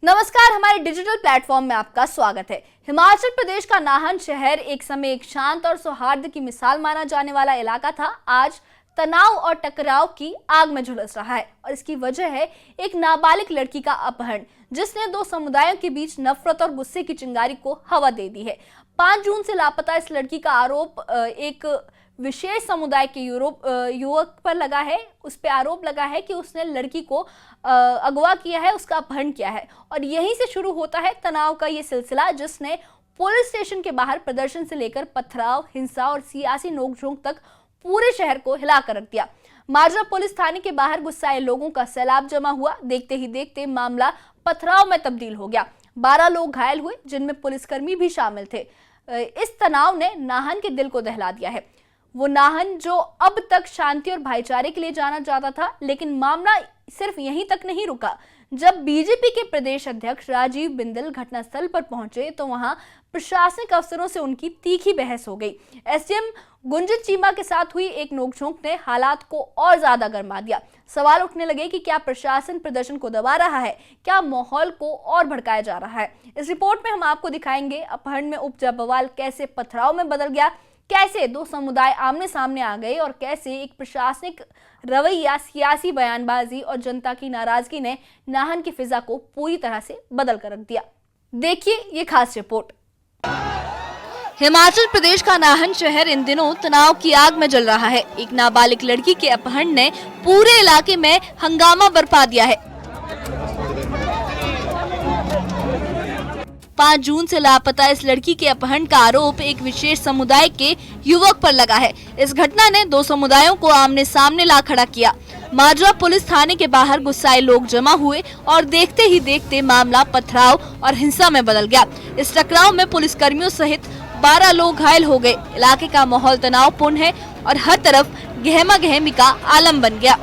नमस्कार, हमारे digital platform में आपका स्वागत है। हिमाचल प्रदेश का नाहन शहर एक समय एक शांत और सौहार्द की मिसाल माना जाने वाला इलाका था। आज तनाव और टकराव की आग में झुलस रहा है और इसकी वजह है एक नाबालिग लड़की का अपहरण, जिसने दो समुदायों के बीच नफरत और गुस्से की चिंगारी को हवा दे दी है। 5 जून से लापता इस लड़की का आरोप एक विशेष समुदाय के युवक पर लगा है। उस पर आरोप लगा है कि उसने लड़की को अगवा किया है, उसका अपहरण किया है और यहीं से शुरू होता है तनाव का ये सिलसिला, जिसने पुलिस स्टेशन के बाहर प्रदर्शन से लेकर पथराव, हिंसा और सियासी नोकझोंक तक पूरे शहर को हिला कर रख दिया। माजरा पुलिस थाने के बाहर गुस्साए लोगों का सैलाब जमा हुआ। देखते ही देखते मामला पथराव में तब्दील हो गया। 12 लोग घायल हुए, जिनमें पुलिसकर्मी भी शामिल थे। इस तनाव ने नाहन के दिल को दहला दिया है। वो नाहन जो अब तक शांति और भाईचारे के लिए जाना जाता था, लेकिन मामला सिर्फ यहीं तक नहीं रुका। जब बीजेपी के प्रदेश अध्यक्ष राजीव बिंदल घटनास्थल पर पहुंचे तो वहां प्रशासनिक अफसरों से उनकी तीखी बहस हो गई। एसडीएम गुंजित चीमा के साथ हुई एक नोकझोंक ने हालात को और ज्यादा गर्मा दिया। सवाल उठने लगे कि क्या प्रशासन प्रदर्शन को दबा रहा है, क्या माहौल को और भड़काया जा रहा है। इस रिपोर्ट में हम आपको दिखाएंगे अपहरण में उपजा बवाल कैसे पथराव में बदल गया, कैसे दो समुदाय आमने सामने आ गए और कैसे एक प्रशासनिक रवैया, सियासी बयानबाजी और जनता की नाराजगी ने नाहन की फिजा को पूरी तरह से बदल कर रख दिया। देखिए ये खास रिपोर्ट। हिमाचल प्रदेश का नाहन शहर इन दिनों तनाव की आग में जल रहा है। एक नाबालिग लड़की के अपहरण ने पूरे इलाके में हंगामा बरपा दिया है। 5 जून से लापता इस लड़की के अपहरण का आरोप एक विशेष समुदाय के युवक पर लगा है। इस घटना ने दो समुदायों को आमने सामने ला खड़ा किया। माजरा पुलिस थाने के बाहर गुस्साए लोग जमा हुए और देखते ही देखते मामला पथराव और हिंसा में बदल गया। इस टकराव में पुलिसकर्मियों सहित 12 लोग घायल हो गए। इलाके का माहौल तनावपूर्ण है और हर तरफ गहमा गहमी का आलम बन गया।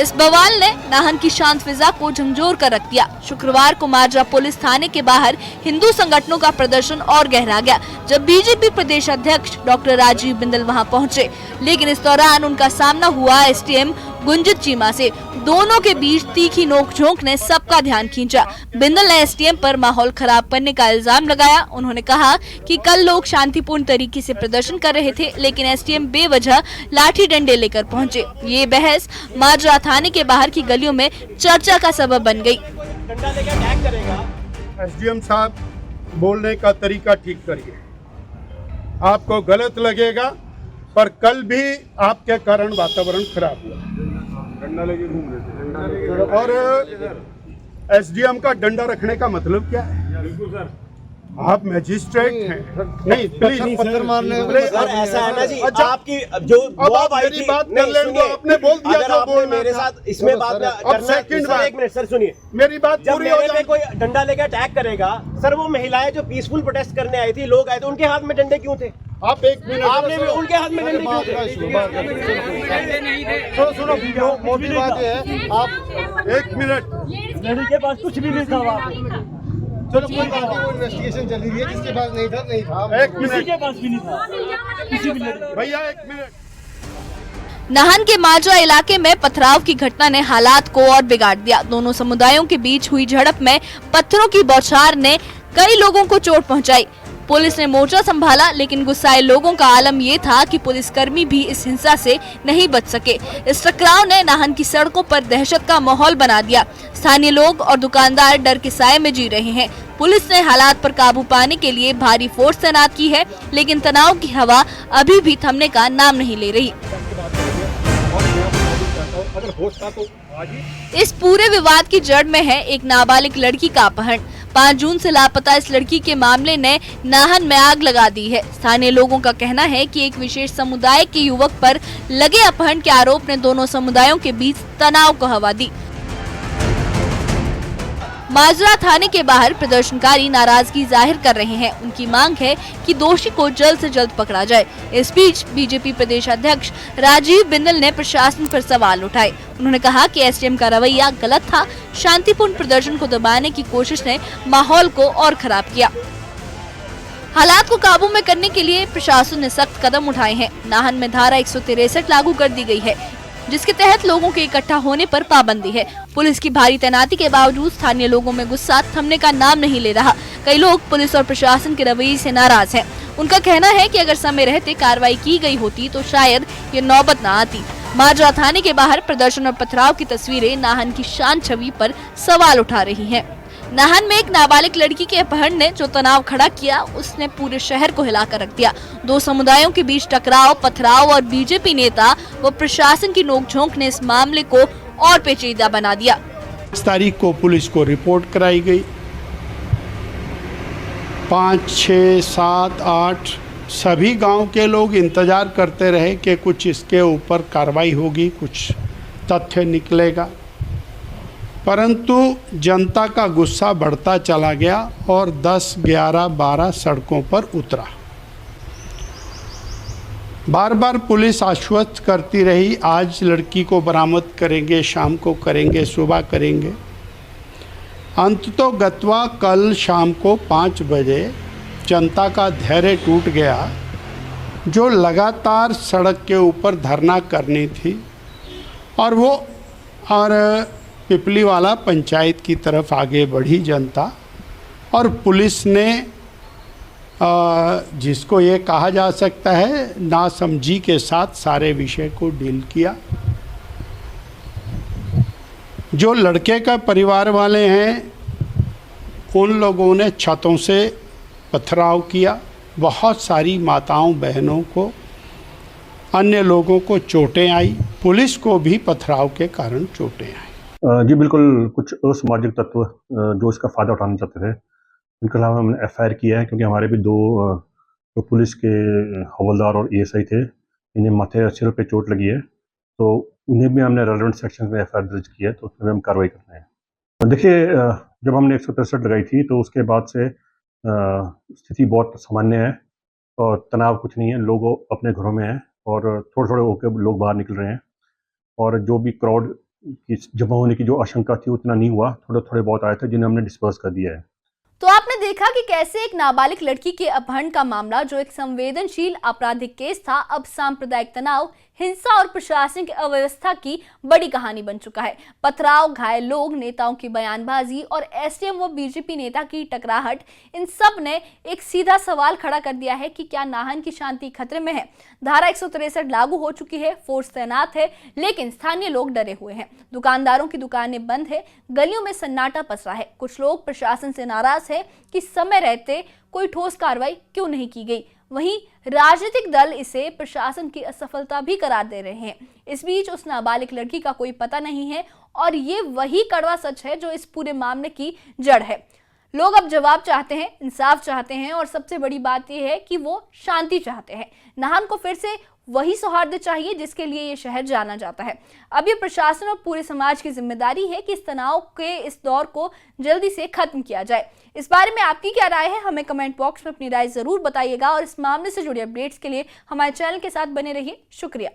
इस बवाल ने नाहन की शांत फिजा को झंझोर कर रख दिया। शुक्रवार को माजरा पुलिस थाने के बाहर हिंदू संगठनों का प्रदर्शन और गहरा गया, जब बीजेपी प्रदेश अध्यक्ष डॉक्टर राजीव बिंदल वहां पहुंचे। लेकिन इस दौरान उनका सामना हुआ एसडीएम गुंजित चीमा से। दोनों के बीच तीखी नोकझोंक ने सबका ध्यान खींचा। बिंदल ने एसडीएम पर माहौल खराब करने का इल्जाम लगाया। उन्होंने कहा कि कल लोग शांतिपूर्ण तरीके से प्रदर्शन कर रहे थे, लेकिन एसडीएम बेवजह लाठी डंडे लेकर पहुंचे। ये बहस माजरा थाने के बाहर की गलियों में चर्चा का सबब बन गई। डंडा लेकर अटैक करेगा। एसडीएम साहब, बोलने का तरीका ठीक करिए। आपको गलत लगेगा, पर कल भी आपके कारण वातावरण खराब हुआ। डंडा लेके घूम रहे थे और एसडीएम का डंडा रखने का मतलब क्या है? बिल्कुल सर, आप मैजिस्ट्रेट हैं। नहीं प्लीज, पत्थर मारने सर ऐसा है ना जी, अच्छा, आपकी जो अब आप मेरी बात कर ले लो। आपने बोल दिया अगर जो आपने बोलना मेरे था। साथ इसमें बात करना है, सर एक मिनट सर सुनिए। मेरी बात जब पूरी हो मेरे पे जाए। कोई डंडा लेकर अटैक करेगा, सर वो महिलाएं जो पीसफुल प्रोटेस्ट करने आई थी, लोग आए थे, उनके हाथ में डंडे क्यों थे? आप एक मिनट, आपने भी उनके हाथ में डंडे क्यों थे? सुनो, मोटी बात है, आप एक मिनट, लड़की के पास कुछ भी नहीं था वहाँ पे। चलो कोई बात नहीं, वो इन्वेस्टिगेशन चल रही है, जिसके पास नहीं था नहीं था। एक मिनट, के पास भी नहीं था किसी भी लड़की। भैया एक मिनट। नाहन के माजरा इलाके में पथराव की घटना ने हालात को और बिगाड़ दिया। दोनों समुदायों के बीच हुई झड़प में पत्थरों की बौछार ने कई लोगों को चोट पहुंचाई। पुलिस ने मोर्चा संभाला, लेकिन गुस्साए लोगों का आलम ये था कि पुलिसकर्मी भी इस हिंसा से नहीं बच सके। इस टकराव ने नाहन की सड़कों पर दहशत का माहौल बना दिया। स्थानीय लोग और दुकानदार डर के साए में जी रहे हैं। पुलिस ने हालात पर काबू पाने के लिए भारी फोर्स तैनात की है, लेकिन तनाव की हवा अभी भी थमने का नाम नहीं ले रही। इस पूरे विवाद की जड़ में है एक नाबालिग लड़की का अपहरण। 5 जून से लापता इस लड़की के मामले ने नाहन में आग लगा दी है। स्थानीय लोगों का कहना है कि एक विशेष समुदाय के युवक पर लगे अपहरण के आरोप ने दोनों समुदायों के बीच तनाव को हवा दी। माजरा थाने के बाहर प्रदर्शनकारी नाराजगी जाहिर कर रहे हैं। उनकी मांग है कि दोषी को जल्द से जल्द पकड़ा जाए। इस बीच बीजेपी प्रदेश अध्यक्ष राजीव बिंदल ने प्रशासन पर सवाल उठाए। उन्होंने कहा कि एसडीएम का रवैया गलत था। शांतिपूर्ण प्रदर्शन को दबाने की कोशिश ने माहौल को और खराब किया। हालात को काबू में करने के लिए प्रशासन ने सख्त कदम उठाए हैं। नाहन में धारा 163 लागू कर दी गई है। जिसके तहत लोगों के इकट्ठा होने पर पाबंदी है। पुलिस की भारी तैनाती के बावजूद स्थानीय लोगों में गुस्सा थमने का नाम नहीं ले रहा। कई लोग पुलिस और प्रशासन के रवैये से नाराज हैं। उनका कहना है कि अगर समय रहते कार्रवाई की गई होती तो शायद ये नौबत न आती। माजरा थाने के बाहर प्रदर्शन और पथराव की तस्वीरें नाहन की शान छवि पर सवाल उठा रही हैं। नाहन में एक नाबालिग लड़की के अपहरण ने जो तनाव खड़ा किया, उसने पूरे शहर को हिलाकर रख दिया। दो समुदायों के बीच टकराव, पथराव और बीजेपी नेता व प्रशासन की नोकझोंक ने इस मामले को और पेचीदा बना दिया। 5 तारीख को पुलिस को रिपोर्ट कराई गई। 5, 6, 7, 8 सभी गांव के लोग इंतज़ार करते रहे कि कुछ इसके ऊपर कार्रवाई होगी, कुछ तथ्य निकलेगा, परंतु जनता का गुस्सा बढ़ता चला गया और 10, 11, 12 सड़कों पर उतरा। बार बार पुलिस आश्वस्त करती रही, आज लड़की को बरामद करेंगे, शाम को करेंगे, सुबह करेंगे। अंततः गत्वा कल शाम को 5 बजे जनता का धैर्य टूट गया, जो लगातार सड़क के ऊपर धरना करनी थी और पिपलीवाला पंचायत की तरफ आगे बढ़ी जनता और पुलिस ने जिसको ये कहा जा सकता है नासमझी के साथ सारे विषय को डील किया। जो लड़के का परिवार वाले हैं उन लोगों ने छतों से पथराव किया। बहुत सारी माताओं बहनों को, अन्य लोगों को चोटें आई। पुलिस को भी पथराव के कारण चोटें आई। जी बिल्कुल, कुछ असामाजिक तत्व जो इसका फ़ायदा उठाना चाहते थे, उनके खिलाफ हमने FIR किया है, क्योंकि हमारे भी दो पुलिस के हवलदार और ASI थे, इन्हें माथे और सिर पे चोट लगी है, तो उन्हें भी हमने रेलेवेंट सेक्शन में FIR दर्ज की है, तो उसमें हम कार्रवाई कर रहे हैं। देखिए, जब हमने 163 लगाई थी तो उसके बाद से स्थिति बहुत सामान्य है और तनाव कुछ नहीं है। लोग अपने घरों में हैं और थोड़े होकर लोग बाहर निकल रहे हैं और जो भी क्राउड की जमा होने की जो आशंका थी उतना नहीं हुआ। थोड़े बहुत आए थे जिन्हें हमने डिस्पर्स कर दिया है। तो आपने देखा कि कैसे एक नाबालिग लड़की के अपहरण का मामला, जो एक संवेदनशील आपराधिक केस था, अब सांप्रदायिक तनाव, हिंसा और प्रशासनिक अव्यवस्था की बड़ी कहानी बन चुका है। पथराव, घायल लोग, नेताओं की बयानबाजी और SDM व BJP नेता की टकराहट, इन सब ने एक सीधा सवाल खड़ा कर दिया है कि क्या नाहन की शांति खतरे में है। धारा 163 लागू हो चुकी है, फोर्स तैनात है, लेकिन स्थानीय लोग डरे हुए हैं। दुकानदारों की दुकानें बंद है, गलियों में सन्नाटा पसरा है। कुछ लोग प्रशासन से नाराज है कि समय रहते कोई ठोस कार्रवाई क्यों नहीं की गई। वहीं राजनीतिक दल इसे प्रशासन की असफलता भी करार दे रहे हैं। इस बीच उस नाबालिग लड़की का कोई पता नहीं है और ये वही कड़वा सच है जो इस पूरे मामले की जड़ है। लोग अब जवाब चाहते हैं, इंसाफ चाहते हैं और सबसे बड़ी बात यह है कि वो शांति चाहते हैं। नाहन को फिर से वही सौहार्द चाहिए जिसके लिए ये शहर जाना जाता है। अब ये प्रशासन और पूरे समाज की जिम्मेदारी है कि इस तनाव के इस दौर को जल्दी से खत्म किया जाए। इस बारे में आपकी क्या राय है, हमें कमेंट बॉक्स में अपनी राय जरूर बताइएगा और इस मामले से जुड़े अपडेट्स के लिए हमारे चैनल के साथ बने रहिए। शुक्रिया।